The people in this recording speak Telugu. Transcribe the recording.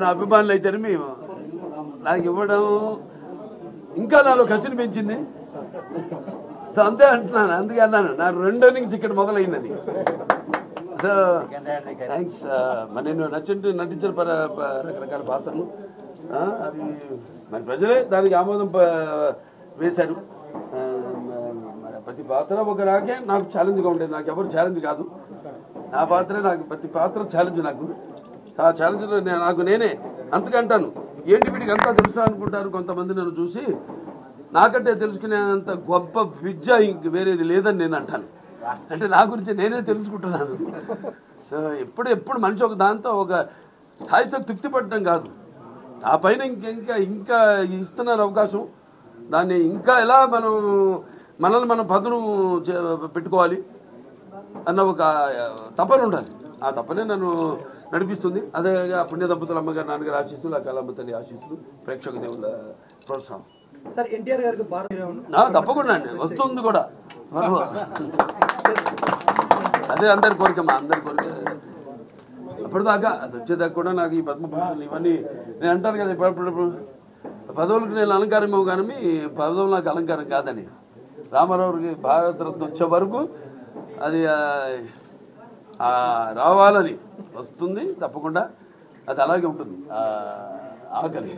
నా అభిమానులు అయితేనే మేము నాకు ఇవ్వడం ఇంకా నాలో కసిని పెంచింది. అంతే అంటున్నాను, అందుకే అన్నాను నా 2 innings ఇక్కడ మొదలైందని. So thanks. మరి నేను నటించిన రకరకాల పాత్రలు అవి మరి ప్రజలే దానికి ఆమోదం వేశారు. ప్రతి పాత్ర ఒక నాకే నాకు ఛాలెంజ్గా ఉండేది. నాకు ఎవరు ఛాలెంజ్ కాదు, నా పాత్రే నాకు. ప్రతి పాత్ర ఛాలెంజ్ నాకు. ఆ ఛాలెంజ్లో నాకు నేనే అంతకంటాను. ఏంటి వీడికి అంతా తెలుసా అనుకుంటారు కొంతమంది నన్ను చూసి. నాకంటే తెలుసుకునేంత గొప్ప విద్య ఇంక వేరేది లేదని నేను అంటాను. అంటే నా గురించి నేనే తెలుసుకుంటున్నాను. సో ఎప్పుడు మనిషి ఒక దాంతో ఒక స్థాయితో తృప్తి పడటం కాదు, ఆ పైన ఇంకా ఇస్తున్నారు అవకాశం. దాన్ని ఇంకా ఎలా మనల్ని మనం పదును పెట్టుకోవాలి అన్న ఒక తపన ఉండాలి. ఆ తపనే నన్ను నడిపిస్తుంది. అదే ఆ పుణ్య దంపతుల అమ్మగారు నాన్నగారు ఆశీస్సులు, ఆ కళమ్మ తల్లి ఆశీస్సులు, ప్రేక్షక దేవుళ్ళ ప్రోత్సాహం. తప్పకుండా అండి, వస్తుంది కూడా. అదే అందరి కోరికమ్మా, అందరి కోరిక. అప్పటిదాకా అది వచ్చేదాకా కూడా నాకు ఈ పద్మభూషణ్ ఇవన్నీ నేను అంటాను కదా, ఇప్పుడు పదవులకు నేను అలంకారం కానీ పదవులు నాకు అలంకారం కాదని. రామారావుకి భారతరత్న వచ్చే వరకు అది రావాలని వస్తుంది తప్పకుండా. అది అలాగే ఉంటుంది. ఆకలి